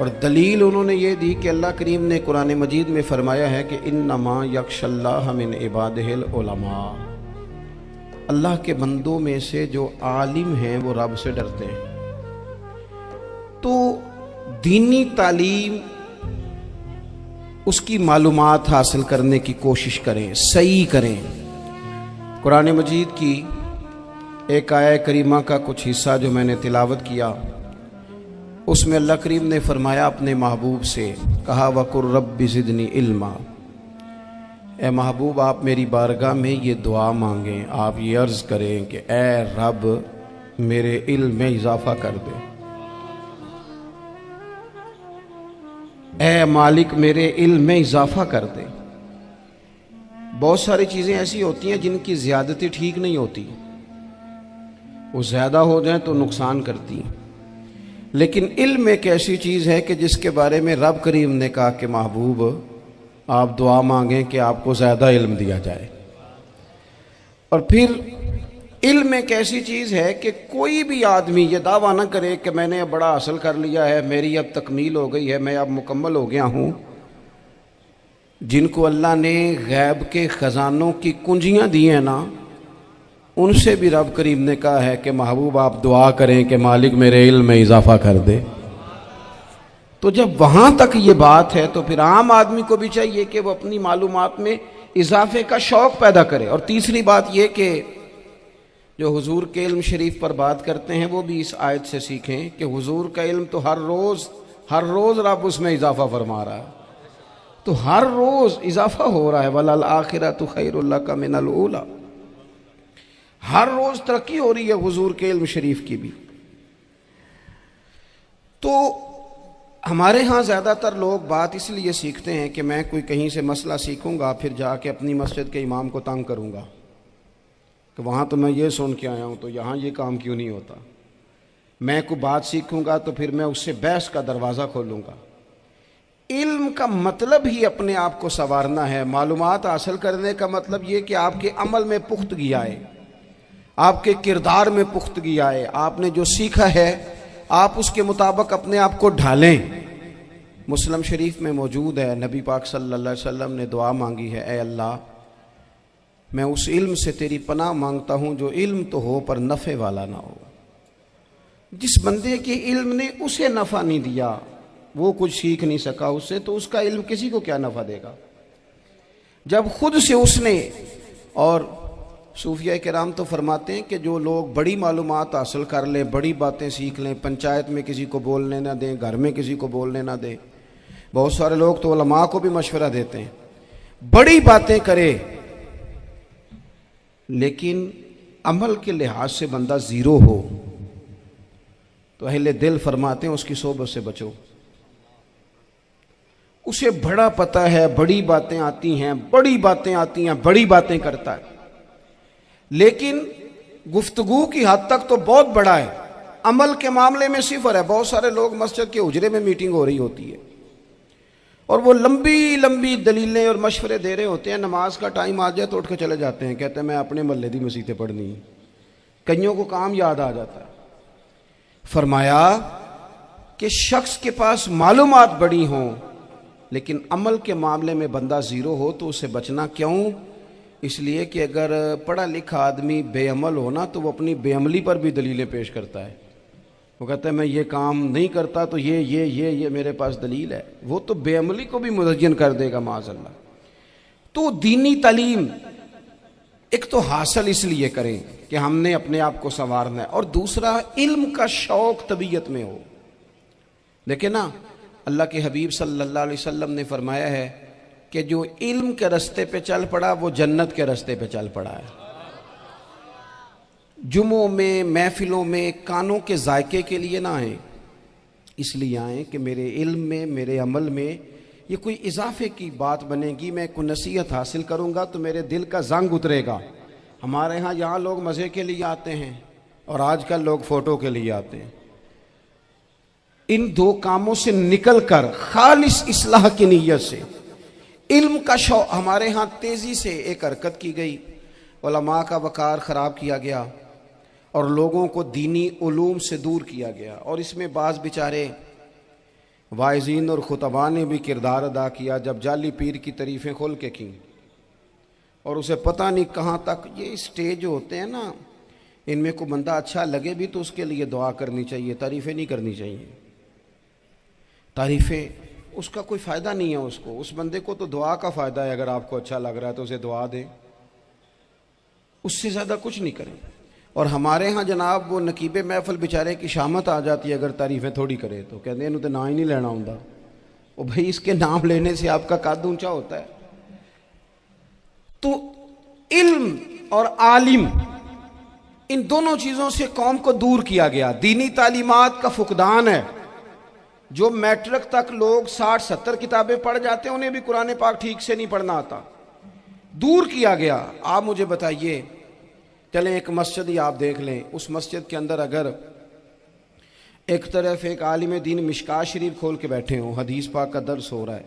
اور دلیل انہوں نے یہ دی کہ اللہ کریم نے قرآن مجید میں فرمایا ہے کہ انما یخشی اللہ من عبادہ العلماء، اللہ کے بندوں میں سے جو عالم ہیں وہ رب سے ڈرتے ہیں۔ تو دینی تعلیم، اس کی معلومات حاصل کرنے کی کوشش کریں، صحیح کریں۔ قرآن مجید کی ایک آیہ کریمہ کا کچھ حصہ جو میں نے تلاوت کیا، اس میں اللہ کریم نے فرمایا اپنے محبوب سے، کہا وَقُلْ رَبِّ زِدْنِی عِلْمًا، اے محبوب آپ میری بارگاہ میں یہ دعا مانگیں، آپ یہ عرض کریں کہ اے رب میرے علم میں اضافہ کر دے، اے مالک میرے علم میں اضافہ کر دے۔ بہت ساری چیزیں ایسی ہوتی ہیں جن کی زیادتی ٹھیک نہیں ہوتی، وہ زیادہ ہو جائیں تو نقصان کرتی ہیں، لیکن علم ایک ایسی چیز ہے کہ جس کے بارے میں رب کریم نے کہا کہ محبوب آپ دعا مانگیں کہ آپ کو زیادہ علم دیا جائے۔ اور پھر علم ایک ایسی چیز ہے کہ کوئی بھی آدمی یہ دعویٰ نہ کرے کہ میں نے اب بڑا حاصل کر لیا ہے، میری اب تکمیل ہو گئی ہے، میں اب مکمل ہو گیا ہوں۔ جن کو اللہ نے غیب کے خزانوں کی کنجیاں دی ہیں نا، ان سے بھی رب کریم نے کہا ہے کہ محبوب آپ دعا کریں کہ مالک میرے علم میں اضافہ کر دے۔ تو جب وہاں تک یہ بات ہے تو پھر عام آدمی کو بھی چاہیے کہ وہ اپنی معلومات میں اضافے کا شوق پیدا کرے۔ اور تیسری بات یہ کہ جو حضور کے علم شریف پر بات کرتے ہیں وہ بھی اس آیت سے سیکھیں کہ حضور کا علم تو ہر روز رب اس میں اضافہ فرما رہا ہے، تو ہر روز اضافہ ہو رہا ہے۔ وَلَلْآخِرَةُ خَيْرٌ لَكَ مِنَ الْأُولَىٰ، ہر روز ترقی ہو رہی ہے حضور کے علم شریف کی بھی۔ تو ہمارے ہاں زیادہ تر لوگ بات اس لیے سیکھتے ہیں کہ میں کوئی کہیں سے مسئلہ سیکھوں گا پھر جا کے اپنی مسجد کے امام کو تنگ کروں گا کہ وہاں تو میں یہ سن کے آیا ہوں تو یہاں یہ کام کیوں نہیں ہوتا۔ میں کوئی بات سیکھوں گا تو پھر میں اس سے بحث کا دروازہ کھولوں گا۔ علم کا مطلب ہی اپنے آپ کو سنوارنا ہے۔ معلومات حاصل کرنے کا مطلب یہ کہ آپ کے عمل میں پختگی آئے، آپ کے کردار میں پختگی آئے، آپ نے جو سیکھا ہے آپ اس کے مطابق اپنے آپ کو ڈھالیں۔ مسلم شریف میں موجود ہے، نبی پاک صلی اللہ علیہ وسلم نے دعا مانگی ہے، اے اللہ میں اس علم سے تیری پناہ مانگتا ہوں جو علم تو ہو پر نفع والا نہ ہو۔ جس بندے کے علم نے اسے نفع نہیں دیا، وہ کچھ سیکھ نہیں سکا اس سے، تو اس کا علم کسی کو کیا نفع دے گا۔ جب خود سے اس نے، اور صوفیہ کرام تو فرماتے ہیں کہ جو لوگ بڑی معلومات حاصل کر لیں، بڑی باتیں سیکھ لیں، پنچایت میں کسی کو بولنے نہ دیں، گھر میں کسی کو بولنے نہ دیں، بہت سارے لوگ تو علماء کو بھی مشورہ دیتے ہیں، بڑی باتیں کرے لیکن عمل کے لحاظ سے بندہ زیرو ہو تو اہل دل فرماتے ہیں اس کی صحبت سے بچو۔ اسے بڑا پتہ ہے، بڑی باتیں آتی ہیں، بڑی باتیں کرتا ہے، لیکن گفتگو کی حد تک تو بہت بڑا ہے، عمل کے معاملے میں صفر ہے۔ بہت سارے لوگ مسجد کے حجرے میں میٹنگ ہو رہی ہوتی ہے اور وہ لمبی لمبی دلیلیں اور مشورے دے رہے ہوتے ہیں، نماز کا ٹائم آ جائے تو اٹھ کے چلے جاتے ہیں، کہتے ہیں میں اپنے محلے دی مسیتیں پڑھنی ہیں۔ کئیوں کو کام یاد آ جاتا ہے۔ فرمایا کہ شخص کے پاس معلومات بڑی ہوں لیکن عمل کے معاملے میں بندہ زیرو ہو تو اسے بچنا کیوں؟ اس لیے کہ اگر پڑھا لکھا آدمی بے عمل ہونا تو وہ اپنی بے عملی پر بھی دلیلیں پیش کرتا ہے۔ وہ کہتا ہے میں یہ کام نہیں کرتا تو یہ میرے پاس دلیل ہے، وہ تو بے عملی کو بھی مزین کر دے گا معاذ اللہ۔ تو دینی تعلیم ایک تو حاصل اس لیے کریں کہ ہم نے اپنے آپ کو سنوارنا ہے، اور دوسرا علم کا شوق طبیعت میں ہو۔ دیکھیں نا، اللہ کے حبیب صلی اللہ علیہ وسلم نے فرمایا ہے کہ جو علم کے رستے پہ چل پڑا وہ جنت کے رستے پہ چل پڑا ہے۔ جمعوں میں، محفلوں میں کانوں کے ذائقے کے لیے نہ آئیں، اس لیے آئیں کہ میرے علم میں، میرے عمل میں یہ کوئی اضافے کی بات بنے گی، میں کوئی نصیحت حاصل کروں گا تو میرے دل کا زنگ اترے گا۔ ہمارے ہاں یہاں لوگ مزے کے لیے آتے ہیں اور آج کل لوگ فوٹو کے لیے آتے ہیں۔ ان دو کاموں سے نکل کر خالص اصلاح کی نیت سے علم کا شوق، ہمارے ہاں تیزی سے ایک حرکت کی گئی، علماء کا وقار خراب کیا گیا اور لوگوں کو دینی علوم سے دور کیا گیا، اور اس میں بعض بیچارے واعظین اور خطباء نے بھی کردار ادا کیا جب جعلی پیر کی تعریفیں کھول کے کی، اور اسے پتہ نہیں کہاں تک یہ اسٹیج ہوتے ہیں نا، ان میں کوئی بندہ اچھا لگے بھی تو اس کے لیے دعا کرنی چاہیے، تعریفیں نہیں کرنی چاہیے۔ تعریفیں اس کا کوئی فائدہ نہیں ہے، اس بندے کو تو دعا کا فائدہ ہے، اگر آپ کو اچھا لگ رہا ہے تو اسے دعا دیں، اس سے زیادہ کچھ نہیں کریں۔ اور ہمارے ہاں جناب وہ نقیب محفل بیچارے کی شامت آ جاتی ہے اگر تعریفیں تھوڑی کرے تو، کہتے ہیں انہوں تو نام ہی نہیں لینا ہوں، وہ بھائی اس کے نام لینے سے آپ کا قد اونچا ہوتا ہے۔ تو علم اور عالم ان دونوں چیزوں سے قوم کو دور کیا گیا، دینی تعلیمات کا فقدان ہے۔ جو میٹرک تک لوگ 60-70 کتابیں پڑھ جاتے ہیں انہیں بھی قرآن پاک ٹھیک سے نہیں پڑھنا آتا، دور کیا گیا۔ آپ مجھے بتائیے، چلیں ایک مسجد ہی آپ دیکھ لیں، اس مسجد کے اندر اگر ایک طرف ایک عالم دین مشکات شریف کھول کے بیٹھے ہوں، حدیث پاک کا درس ہو رہا ہے،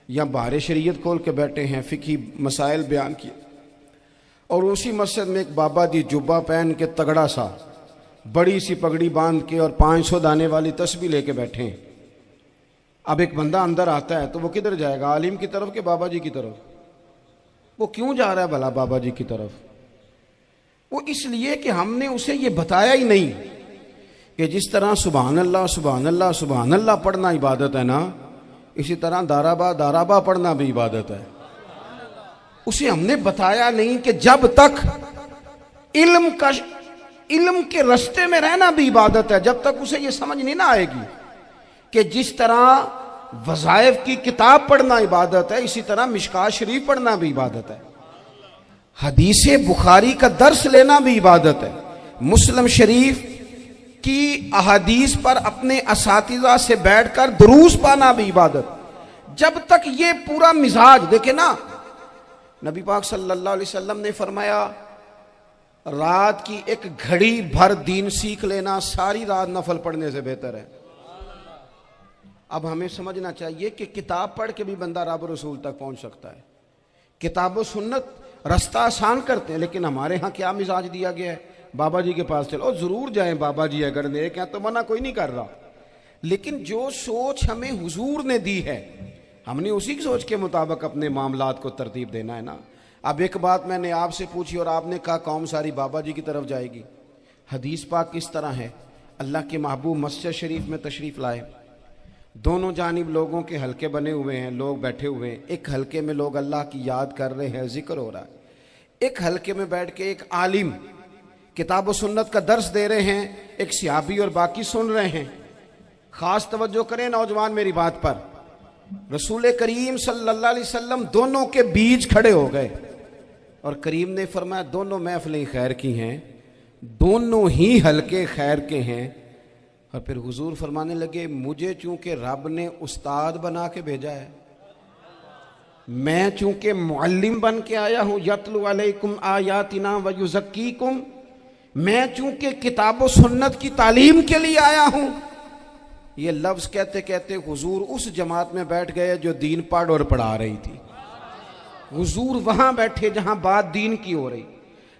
یا بہار شریعت کھول کے بیٹھے ہیں، فقہی مسائل بیان کیے، اور اسی مسجد میں ایک بابا جی جبہ پہن کے تگڑا سا بڑی سی پگڑی باندھ کے اور 500 دانے والی تسبیح لے کے بیٹھے ہیں، اب ایک بندہ اندر آتا ہے تو وہ کدھر جائے گا، عالم کی طرف کہ بابا جی کی طرف؟ وہ کیوں جا رہا ہے بھلا بابا جی کی طرف؟ وہ اس لیے کہ ہم نے اسے یہ بتایا ہی نہیں کہ جس طرح سبحان اللہ سبحان اللہ سبحان اللہ پڑھنا عبادت ہے نا، اسی طرح دارابا پڑھنا بھی عبادت ہے۔ اسے ہم نے بتایا نہیں کہ جب تک علم کے رستے میں رہنا بھی عبادت ہے، جب تک اسے یہ سمجھ نہیں نہ آئے گی کہ جس طرح وظائف کی کتاب پڑھنا عبادت ہے اسی طرح مشکات شریف پڑھنا بھی عبادت ہے، حدیث بخاری کا درس لینا بھی عبادت ہے، مسلم شریف کی احادیث پر اپنے اساتذہ سے بیٹھ کر دروس پانا بھی عبادت۔ جب تک یہ پورا مزاج دیکھیں نا، نبی پاک صلی اللہ علیہ وسلم نے فرمایا رات کی ایک گھڑی بھر دین سیکھ لینا ساری رات نفل پڑھنے سے بہتر ہے۔ اب ہمیں سمجھنا چاہیے کہ کتاب پڑھ کے بھی بندہ رب رسول تک پہنچ سکتا ہے، کتاب و سنت رستہ آسان کرتے ہیں، لیکن ہمارے ہاں کیا مزاج دیا گیا ہے، بابا جی کے پاس چلو، ضرور جائیں بابا جی اگر نیک ہیں تو منع کوئی نہیں کر رہا، لیکن جو سوچ ہمیں حضور نے دی ہے ہم نے اسی سوچ کے مطابق اپنے معاملات کو ترتیب دینا ہے نا۔ اب ایک بات میں نے آپ سے پوچھی اور آپ نے کہا قوم ساری بابا جی کی طرف جائے گی، حدیث پاک کس طرح ہے؟ اللہ کے محبوب مسجد شریف میں تشریف لائے، دونوں جانب لوگوں کے حلقے بنے ہوئے ہیں، لوگ بیٹھے ہوئے ہیں، ایک حلقے میں لوگ اللہ کی یاد کر رہے ہیں، ذکر ہو رہا ہے، ایک حلقے میں بیٹھ کے ایک عالم کتاب و سنت کا درس دے رہے ہیں، ایک صحابی اور باقی سن رہے ہیں۔ خاص توجہ کریں نوجوان میری بات پر، رسول کریم صلی اللہ علیہ وسلم دونوں کے بیچ کھڑے ہو گئے اور کریم نے فرمایا دونوں محفلیں خیر کی ہیں، دونوں ہی حلقے خیر کے ہیں۔ اور پھر حضور فرمانے لگے مجھے چونکہ رب نے استاد بنا کے بھیجا ہے، میں چونکہ معلم بن کے آیا ہوں، یتلو علیکم آیاتنا ویزکیکم، میں چونکہ کتاب و سنت کی تعلیم کے لیے آیا ہوں۔ یہ لفظ کہتے کہتے حضور اس جماعت میں بیٹھ گئے جو دین پڑھ اور پڑھا رہی تھی، حضور وہاں بیٹھے جہاں بات دین کی ہو رہی،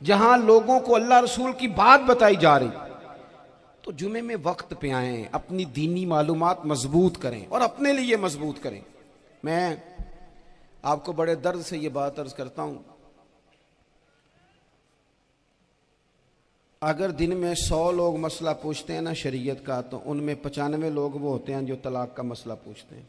جہاں لوگوں کو اللہ رسول کی بات بتائی جا رہی۔ تو جمعے میں وقت پہ آئیں، اپنی دینی معلومات مضبوط کریں اور اپنے لیے مضبوط کریں۔ میں آپ کو بڑے درد سے یہ بات عرض کرتا ہوں، اگر دن میں 100 لوگ مسئلہ پوچھتے ہیں نا شریعت کا، تو ان میں 95 لوگ وہ ہوتے ہیں جو طلاق کا مسئلہ پوچھتے ہیں۔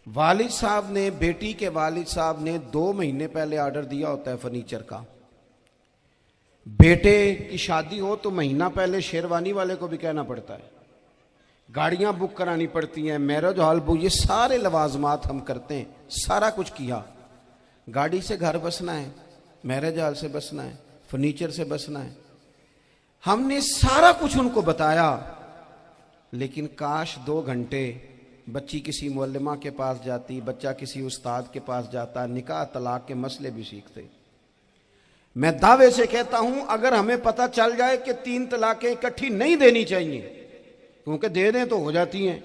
والد صاحب نے، بیٹی کے والد صاحب نے 2 مہینے پہلے آرڈر دیا ہوتا ہے فرنیچر کا، بیٹے کی شادی ہو تو مہینہ پہلے شیروانی والے کو بھی کہنا پڑتا ہے، گاڑیاں بک کرانی پڑتی ہیں، میرج ہال بک، یہ سارے لوازمات ہم کرتے ہیں، سارا کچھ کیا، گاڑی سے گھر بسنا ہے، میرج ہال سے بسنا ہے، فرنیچر سے بسنا ہے، ہم نے سارا کچھ ان کو بتایا، لیکن کاش 2 گھنٹے بچی کسی معلمہ کے پاس جاتی، بچہ کسی استاد کے پاس جاتا، نکاح طلاق کے مسئلے بھی سیکھتے۔ میں دعوے سے کہتا ہوں اگر ہمیں پتہ چل جائے کہ 3 طلاقیں اکٹھی نہیں دینی چاہیے، کیونکہ دے دیں تو ہو جاتی ہیں،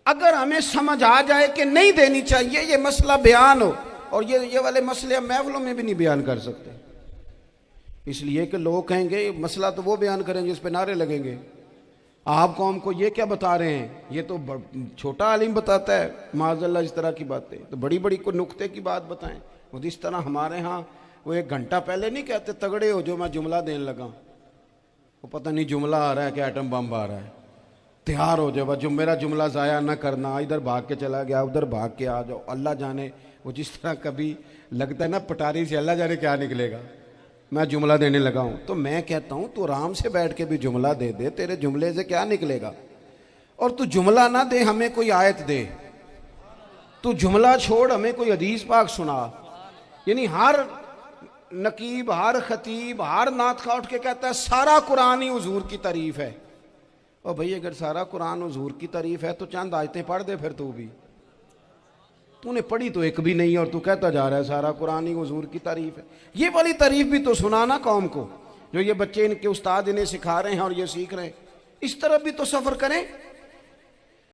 اگر ہمیں سمجھ آ جائے کہ نہیں دینی چاہیے، یہ مسئلہ بیان ہو، اور یہ والے مسئلے ہم محفلوں میں بھی نہیں بیان کر سکتے، اس لیے کہ لوگ کہیں گے مسئلہ تو وہ بیان کریں گے، اس پہ نعرے لگیں گے، آپ قوم کو یہ کیا بتا رہے ہیں؟ یہ تو چھوٹا عالم بتاتا ہے معاذ اللہ اس طرح کی باتیں، تو بڑی بڑی کوئی نقطے کی بات بتائیں۔ وہ اس طرح ہمارے ہاں وہ 1 گھنٹہ پہلے نہیں کہتے تگڑے ہو جو میں جملہ دینے لگا، وہ پتہ نہیں جملہ آ رہا ہے کہ ایٹم بم آ رہا ہے، تیار ہو جاؤ، جو میرا جملہ ضائع نہ کرنا، ادھر بھاگ کے چلا گیا ادھر بھاگ کے آ جاؤ، اللہ جانے وہ جس طرح کبھی لگتا ہے نا پٹاری سے اللہ جانے کیا نکلے گا، میں جملہ دینے لگا ہوں۔ تو میں کہتا ہوں تو آرام سے بیٹھ کے بھی جملہ دے دے، تیرے جملے سے کیا نکلے گا؟ اور تو جملہ نہ دے، ہمیں کوئی آیت دے، تو جملہ چھوڑ ہمیں کوئی حدیث پاک سنا۔ یعنی ہر نقیب، ہر خطیب، ہر نعت خواہ اٹھ کے کہتا ہے سارا قرآن ہی حضور کی تعریف ہے۔ اور بھئی اگر سارا قرآن حضور کی تعریف ہے تو چند آیتیں پڑھ دے پھر تو بھی، تو نے پڑھی تو ایک بھی نہیں اور تو کہتا جا رہا ہے سارا قرآن ہی حضور کی تعریف ہے۔ یہ والی تعریف بھی تو سنانا قوم کو، جو یہ بچے ان کے استاد انہیں سکھا رہے ہیں اور یہ سیکھ رہے ہیں، اس طرح بھی تو سفر کریں۔